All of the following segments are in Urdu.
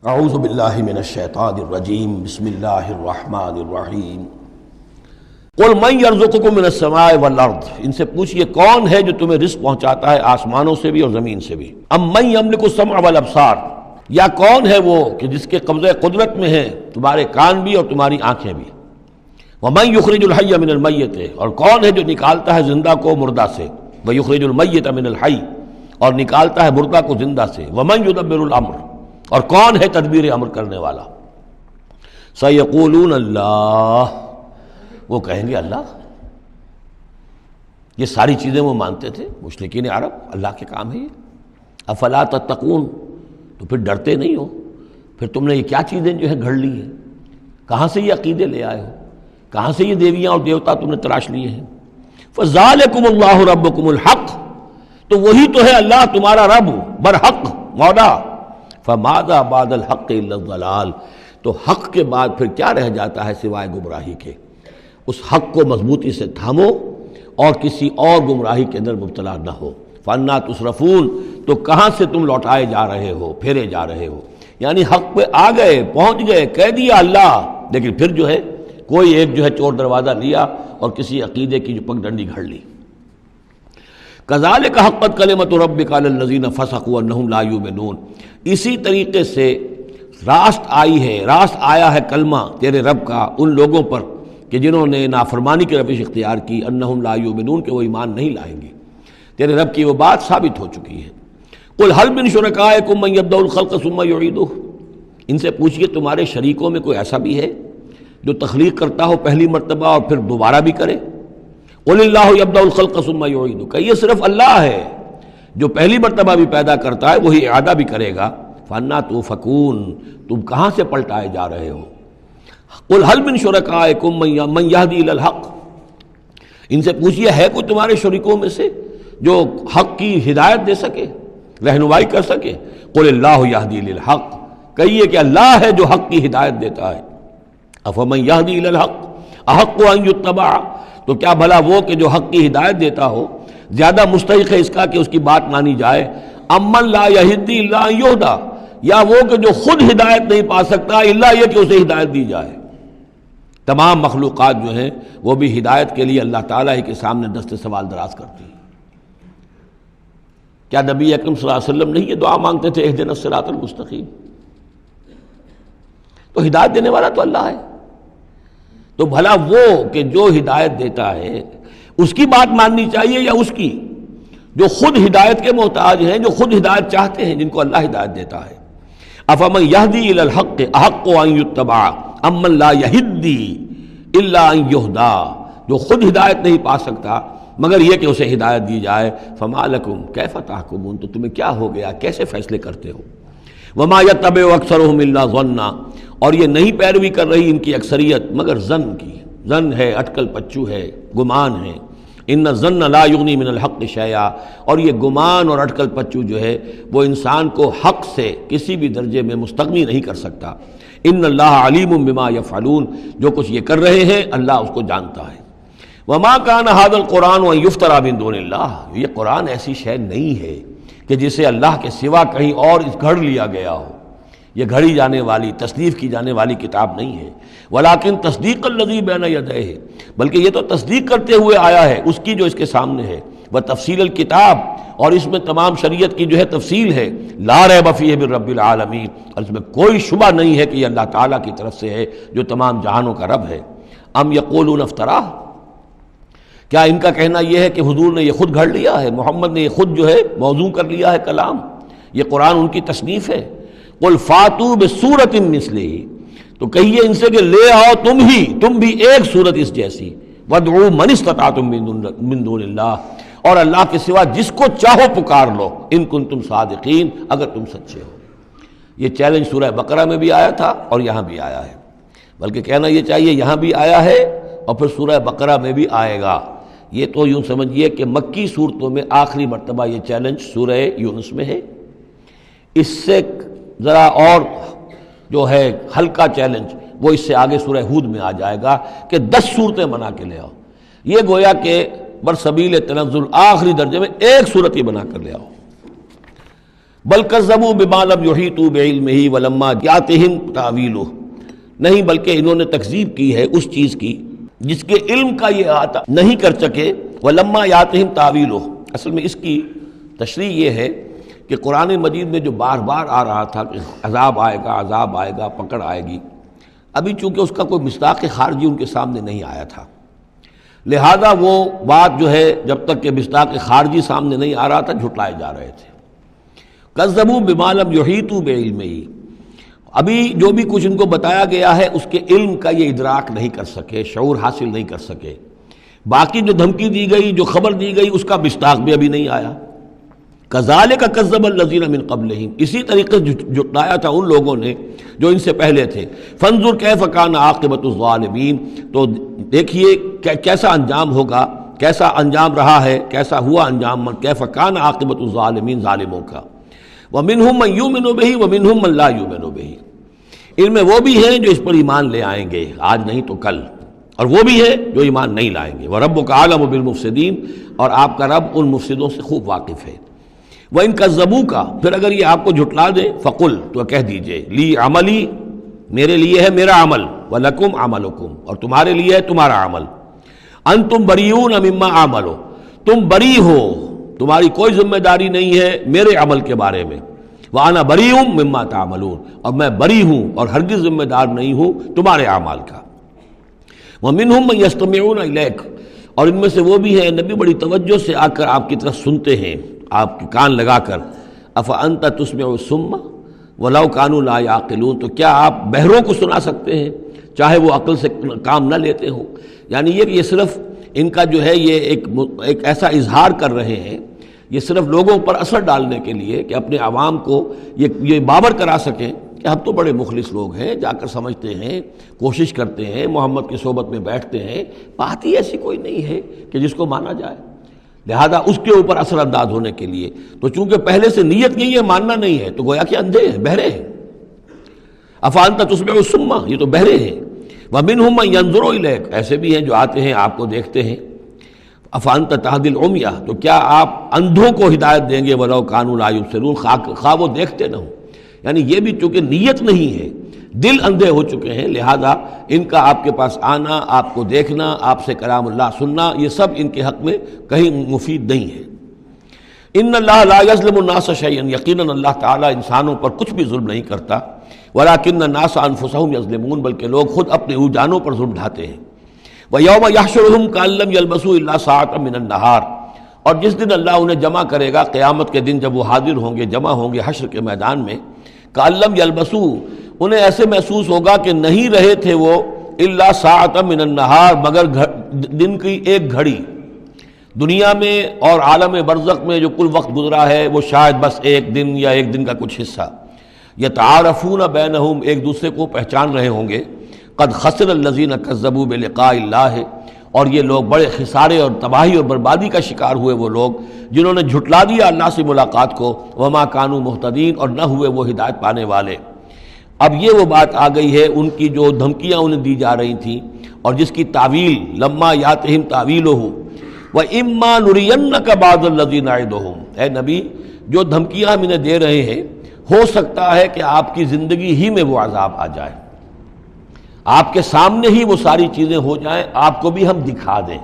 اعوذ باللہ من الشیطان الرجیم بسم اللہ الرحمن الرحیم قل من یرزقکم من السماء والارض، ان سے پوچھئے کون ہے جو تمہیں رزق پہنچاتا ہے آسمانوں سے بھی اور زمین سے بھی۔ ام من یملک السمع والابصار، یا کون ہے وہ کہ جس کے قبضہ قدرت میں ہے تمہارے کان بھی اور تمہاری آنکھیں بھی۔ ومن یخرج الحی من المیت، اور کون ہے جو نکالتا ہے زندہ کو مردہ سے۔ ویخرج المیت من الحی، اور نکالتا ہے مردہ کو زندہ سے۔ ومن یدبر الامر، اور کون ہے تدبیر امر کرنے والا۔ سیقولون اللہ، وہ کہیں گے اللہ۔ یہ ساری چیزیں وہ مانتے تھے مشرکین عرب، اللہ کے کام ہے یہ۔ افلا تتقون، تو پھر ڈرتے نہیں ہو؟ پھر تم نے یہ کیا چیزیں جو ہے گھڑ لی ہیں؟ کہاں سے یہ عقیدے لے آئے ہو؟ کہاں سے یہ دیویاں اور دیوتا تم نے تراش لیے ہیں؟ فذالکم اللہ ربکم الحق، تو وہی تو ہے اللہ تمہارا رب برحق مولا۔ فماذا بعد الحق الا الضلال، تو حق کے بعد پھر کیا رہ جاتا ہے سوائے گمراہی کے۔ اس حق کو مضبوطی سے تھامو اور کسی اور گمراہی کے اندر مبتلا نہ ہو۔ فانا تصرفون، تو کہاں سے تم لوٹائے جا رہے ہو، پھیرے جا رہے ہو؟ یعنی حق پہ آ گئے، پہنچ گئے، کہہ دیا اللہ، لیکن پھر جو ہے کوئی ایک جو ہے چور دروازہ لیا اور کسی عقیدے کی جو پگڈنڈی گھڑ لی۔ کذالک حقت کلمۃ ربک علی الذین فسقوا انہم لا یؤمنون، اسی طریقے سے راست آیا ہے کلمہ تیرے رب کا ان لوگوں پر کہ جنہوں نے نافرمانی کی روش اختیار کی، انہم لا یؤمنون، کہ وہ ایمان نہیں لائیں گے۔ تیرے رب کی وہ بات ثابت ہو چکی ہے۔ قل هل من شرکائکم من یبدأ الخلق ثم یعیدہ، ان سے پوچھئے تمہارے شریکوں میں کوئی ایسا بھی ہے جو تخلیق کرتا ہو پہلی مرتبہ اور پھر دوبارہ بھی کرے؟ قل اللہ یبدأ الخلق ثم یعیدہ، کہ یہ صرف اللہ ہے جو پہلی مرتبہ بھی پیدا کرتا ہے وہی اعادہ بھی کرے گا۔ فانا توفکون، تم کہاں سے پلٹائے جا رہے ہو؟ قل هل من شرکائکم من یہدی الی الحق، ان سے پوچھئے ہے کوئی تمہارے شریکوں میں سے جو حق کی ہدایت دے سکے، رہنمائی کر سکے؟ قل اللہ یہدی الی الحق، کہیے کہ اللہ ہے جو حق کی ہدایت دیتا ہے۔ افمن یہدی الی الحق احق ان یتبع، تو کیا بھلا وہ کہ جو حق کی ہدایت دیتا ہو زیادہ مستحق ہے اس کا کہ اس کی بات مانی جائے؟ امن لا یہدی الا ان یہدی، یا وہ کہ جو خود ہدایت نہیں پا سکتا الا یہ کہ اسے ہدایت دی جائے۔ تمام مخلوقات جو ہیں وہ بھی ہدایت کے لیے اللہ تعالیٰ ہی کے سامنے دست سوال دراز کرتی ہیں۔ کیا نبی اکرم صلی اللہ علیہ وسلم نہیں یہ دعا مانگتے تھے اہدنا الصراط المستقیم؟ تو ہدایت دینے والا تو اللہ ہے، تو بھلا وہ کہ جو ہدایت دیتا ہے اس کی بات ماننی چاہیے یا اس کی جو خود ہدایت کے محتاج ہیں، جو خود ہدایت چاہتے ہیں، جن کو اللہ ہدایت دیتا ہے؟ افمن یہدی الی الحق احق ان یتبع امن لا یہدی الا ان یہدی، جو خود ہدایت نہیں پا سکتا مگر یہ کہ اسے ہدایت دی جائے۔ فما لکم کیف تحکمون، تو تمہیں کیا ہو گیا، کیسے فیصلے کرتے ہو؟ وما یتبع اکثرهم الا ظنا، اور یہ نہیں پیروی کر رہی ان کی اکثریت مگر ظن کی، ظن ہے، اٹکل پچو ہے، گمان ہے۔ ان الظن لا یغنی من الحق شیئا، اور یہ گمان اور اٹکل پچو جو ہے وہ انسان کو حق سے کسی بھی درجے میں مستغنی نہیں کر سکتا۔ ان اللہ علیم بما یفعلون، جو کچھ یہ کر رہے ہیں اللہ اس کو جانتا ہے۔ وما کان ھذا القرآن ان یفترى من دون اللہ، یہ قرآن ایسی شے نہیں ہے کہ جسے اللہ کے سوا کہیں اور گھڑ لیا گیا ہو۔ یہ گھڑی جانے والی، تصنیف کی جانے والی کتاب نہیں ہے۔ ولیکن تصدیق الذی بین یدیہ، بلکہ یہ تو تصدیق کرتے ہوئے آیا ہے اس کی جو اس کے سامنے ہے۔ وتفصیل الکتاب، اور اس میں تمام شریعت کی جو ہے تفصیل ہے۔ لا ریب فیہ من رب العالمین، اور اس میں کوئی شبہ نہیں ہے کہ یہ اللہ تعالیٰ کی طرف سے ہے جو تمام جہانوں کا رب ہے۔ ام یقولون افتراہ، کیا ان کا کہنا یہ ہے کہ حضور نے یہ خود گھڑ لیا ہے، محمد نے یہ خود جو ہے موضوع کر لیا ہے کلام، یہ قرآن ان کی تصنیف ہے؟ قل فاتوا بسورۃ مثلہ، تو کہیے ان سے کہ لے آؤ تم بھی ایک صورت اس جیسی۔ وادعوا من استطعتم من دون اللہ، اور اللہ کے سوا جس کو چاہو پکار لو، ان کنتم صادقین، اگر تم سچے ہو۔ یہ چیلنج سورہ بقرہ میں بھی آیا تھا اور یہاں بھی آیا ہے، بلکہ کہنا یہ چاہیے یہاں بھی آیا ہے اور پھر سورہ بقرہ میں بھی آئے گا۔ یہ تو یوں سمجھیے کہ مکی صورتوں میں آخری مرتبہ یہ چیلنج سورہ یونس میں ہے۔ اس سے ذرا اور جو ہے ہلکا چیلنج وہ اس سے آگے سورہ ہود میں آ جائے گا کہ 10 صورتیں بنا کے لے آؤ۔ یہ گویا کہ برسبیل تنزل آخری درجے میں ایک صورت ہی بنا کر لے آؤ۔ بل کذبوا بما لم یحیطوا بعلمہ ولما یاتہم تاویلہ، نہیں بلکہ انہوں نے تکذیب کی ہے اس چیز کی جس کے علم کا یہ احاطہ نہیں کر سکے، ولما یاتہم تاویلہ۔ اصل میں اس کی تشریح یہ ہے کہ قرآن مجید میں جو بار بار آ رہا تھا کہ عذاب آئے گا، پکڑ آئے گی، ابھی چونکہ اس کا کوئی مصداق خارجی ان کے سامنے نہیں آیا تھا، لہذا وہ بات جو ہے جب تک کہ مصداق خارجی سامنے نہیں آ رہا تھا جھٹلائے جا رہے تھے۔ کذبوا بما لم یحیطوا بعلمہ، ابھی جو بھی کچھ ان کو بتایا گیا ہے اس کے علم کا یہ ادراک نہیں کر سکے، شعور حاصل نہیں کر سکے۔ باقی جو دھمکی دی گئی، جو خبر دی گئی، اس کا مصداق بھی ابھی نہیں آیا۔ کذالک کذب الذین من قبلہم، اسی طریقے سے جھٹلایا تھا ان لوگوں نے جو ان سے پہلے تھے۔ فانظر کیف کان عاقبۃ الظالمین، تو دیکھیے کیسا انجام ہوگا، کیسا انجام رہا ہے، کیسا ہوا انجام، کیف کان عاقبۃ الظالمین، ظالموں کا۔ ومنہم من یؤمن بہ ومنہم من لا یؤمن بہ، ان میں وہ بھی ہیں جو اس پر ایمان لے آئیں گے آج نہیں تو کل، اور وہ بھی ہے جو ایمان نہیں لائیں گے۔ وَرَبُّكَ أَعْلَمُ بِالْمُفْسِدِينَ، اور آپ کا رب ان مفسدوں سے خوب واقف ہے۔ وَإِن كَذَّبُوكَ، پھر اگر یہ آپ کو جھٹلا دے، فَقُلْ، تو کہہ دیجئے، لِي عَمَلِي، میرے لیے ہے میرا عمل، وَلَكُمْ عَمَلُكُمْ، اور تمہارے لیے ہے تمہارا عمل۔ أَنْتُمْ بَرِيئُونَ مِمَّا أَعْمَلُ، تم بری ہو، تمہاری کوئی ذمہ داری نہیں ہے میرے عمل کے بارے میں۔ وَأَنَا بَرِيءٌ مِّمَّا تَعْمَلُونَ، اور میں بری ہوں اور ہرگز ذمہ دار نہیں ہوں تمہارے اعمال کا۔ وَمِنْهُمْ مَن يَسْتَمِعُونَ إِلَيْكَ، اور ان میں سے وہ بھی ہیں نبی بڑی توجہ سے آ کر آپ کی طرف سنتے ہیں، آپ کے کان لگا کر۔ أَفَأَنْتَ تُسْمِعُ الصُّمَّ وَلَوْ كَانُوا لَا يَعْقِلُونَ، تو کیا آپ بہروں کو سنا سکتے ہیں چاہے وہ عقل سے کام نہ لیتے ہوں؟ یعنی یہ صرف ان کا جو ہے یہ ایک ایسا اظہار کر رہے ہیں، یہ صرف لوگوں پر اثر ڈالنے کے لیے کہ اپنے عوام کو یہ باور کرا سکیں کہ ہم تو بڑے مخلص لوگ ہیں، جا کر سمجھتے ہیں، کوشش کرتے ہیں، محمد کی صحبت میں بیٹھتے ہیں، بات ہی ایسی کوئی نہیں ہے کہ جس کو مانا جائے، لہذا اس کے اوپر اثر انداز ہونے کے لیے۔ تو چونکہ پہلے سے نیت نہیں ہے، ماننا نہیں ہے، تو گویا کہ اندھے ہیں، بہرے ہیں۔ أَفَأَنْتَ تُسْمِعُ الصُّمَّ، یہ تو بہرے ہیں۔ وَمِنْهُمْ مَن يَنظُرُ إِلَيْكَ، ایسے بھی ہیں جو آتے ہیں آپ کو دیکھتے ہیں۔ أَفَأَنْتَ تَهْدِي الْعُمْيَ، تو کیا آپ اندھوں کو ہدایت دیں گے، وَلَوْ كَانُوا لَا يُبْصِرُونَ، خواہ وہ دیکھتے نہ ہوں۔ یعنی یہ بھی چونکہ نیت نہیں ہے، دل اندھے ہو چکے ہیں، لہذا ان کا آپ کے پاس آنا، آپ کو دیکھنا، آپ سے کلام اللہ سننا، یہ سب ان کے حق میں کہیں مفید نہیں ہے۔ ان اللہ لا یظلم الناس شیئا، یقیناً اللہ تعالیٰ انسانوں پر کچھ بھی ظلم نہیں کرتا، ولکن الناس انفسهم یظلمون، بلکہ لوگ خود اپنے جانوں پر ظلم ڈھاتے ہیں۔ وَيَوْمَ يَحْشُرُهُمْ كَأَن لَّمْ يَلْبَثُوا إِلَّا سَاعَةً مِّنَ النَّهَارِ، اور جس دن اللہ انہیں جمع کرے گا، قیامت کے دن جب وہ حاضر ہوں گے، جمع ہوں گے حشر کے میدان میں، كَأَن لَّمْ يَلْبَثُوا، انہیں ایسے محسوس ہوگا کہ نہیں رہے تھے وہ، إِلَّا سَاعَةً مِّنَ النَّهَارِ، مگر دن کی ایک گھڑی۔ دنیا میں اور عالم برزخ میں جو کل وقت گزرا ہے وہ شاید بس ایک دن یا ایک دن کا کچھ حصہ۔ یتعارفون بینہم، ایک دوسرے کو پہچان رہے ہوں گے۔ قد خسر الذین کذبوا بلقاء اللہ، اور یہ لوگ بڑے خسارے اور تباہی اور بربادی کا شکار ہوئے وہ لوگ جنہوں نے جھٹلا دیا اللہ سے ملاقات کو، وما کانوا مہتدین، اور نہ ہوئے وہ ہدایت پانے والے۔ اب یہ وہ بات آ گئی ہے ان کی جو دھمکیاں انہیں دی جا رہی تھیں اور جس کی تعویل، لما یاتہم تعویلہ وَإِمَّا نُرِيَنَّكَ بَعْضَ الَّذِي نَعِدُهُمْ، اے نبی جو دھمکیاں ہم انہیں دے رہے ہیں، ہو سکتا ہے کہ آپ کی زندگی ہی میں وہ عذاب آ جائے، آپ کے سامنے ہی وہ ساری چیزیں ہو جائیں، آپ کو بھی ہم دکھا دیں۔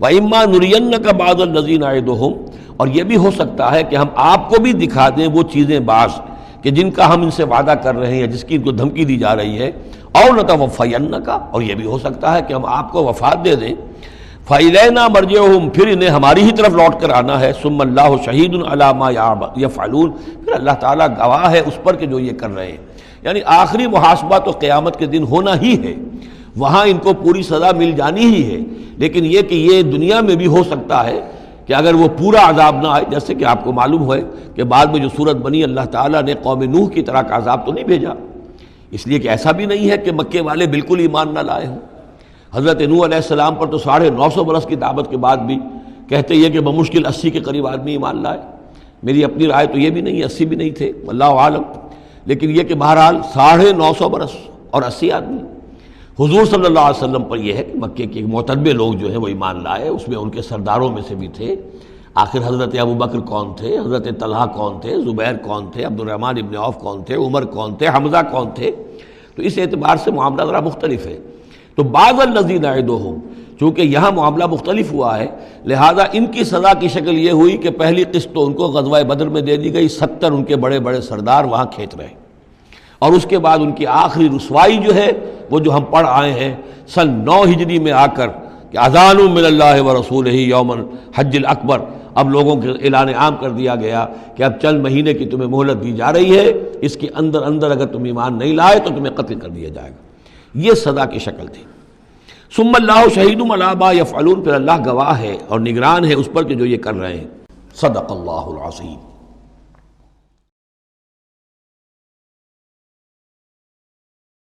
وَإِمَّا نُرِيَنَّكَ بَعْضَ الَّذِي نَعِدُهُمْ، اور یہ بھی ہو سکتا ہے کہ ہم آپ کو بھی دکھا دیں وہ چیزیں بعض کہ جن کا ہم ان سے وعدہ کر رہے ہیں، جس کی ان کو دھمکی دی جا رہی ہے، اور نَتَوَفَّيَنَّكَ، اور یہ بھی ہو سکتا ہے کہ ہم آپ کو وفات دے دیں۔ فَإِلَيْنَا مَرْجِعُهُمْ، پھر انہیں ہماری ہی طرف لوٹ کر آنا ہے۔ ثُمَّ اللَّهُ شَهِيدٌ عَلَىٰ مَا يَفْعَلُونَ، پھر اللہ تعالیٰ گواہ ہے اس پر کہ جو یہ کر رہے ہیں۔ یعنی آخری محاسبہ تو قیامت کے دن ہونا ہی ہے، وہاں ان کو پوری سزا مل جانی ہی ہے، لیکن یہ کہ یہ دنیا میں بھی ہو سکتا ہے کہ اگر وہ پورا عذاب نہ آئے، جیسے کہ آپ کو معلوم ہے کہ بعد میں جو صورت بنی، اللہ تعالیٰ نے قوم نوح کی طرح کا عذاب تو نہیں بھیجا، اس لیے کہ ایسا بھی نہیں ہے کہ مکے والے بالکل ایمان نہ لائے ہوں۔ حضرت نوح علیہ السلام پر تو 950 برس کی دعوت کے بعد بھی کہتے یہ کہ بمشکل 80 کے قریب آدمی ایمان لائے۔ میری اپنی رائے تو یہ بھی نہیں، 80 بھی نہیں تھے، اللہ عالم، لیکن یہ کہ بہرحال 950 برس اور 80 آدمی۔ حضور صلی اللہ علیہ وسلم پر یہ ہے کہ مکے کے معتدبے لوگ جو ہیں وہ ایمان لائے، اس میں ان کے سرداروں میں سے بھی تھے آخر حضرت ابوبکر کون تھے، حضرت طلحہ کون تھے، زبیر کون تھے، عبد الرحمن ابن عوف کون تھے، عمر کون تھے، حمزہ کون تھے؟ تو اس اعتبار سے معاملہ ذرا مختلف ہے۔ تو بعض الذین عدوہم، چونکہ یہاں معاملہ مختلف ہوا ہے، لہذا ان کی سزا کی شکل یہ ہوئی کہ پہلی قسط تو ان کو غزوہ بدر میں دے دی گئی، 70 ان کے بڑے بڑے سردار وہاں کھینچ رہے، اور اس کے بعد ان کی آخری رسوائی جو ہے وہ جو ہم پڑھ آئے ہیں سن 9 ہجری میں آ کر کہ اذان من اللہ ورسولہ یوم الحج الاکبر، اب لوگوں کے اعلان عام کر دیا گیا کہ اب چند مہینے کی تمہیں مہلت دی جا رہی ہے، اس کے اندر اگر تم ایمان نہیں لائے تو تمہیں قتل کر دیا جائے گا۔ یہ سزا کی شکل تھی۔ ثم اللہ شہید علی ما یفعلون، پھر اللہ گواہ ہے اور نگران ہے اس پر کہ جو یہ کر رہے ہیں۔ صدق اللہ العظیم۔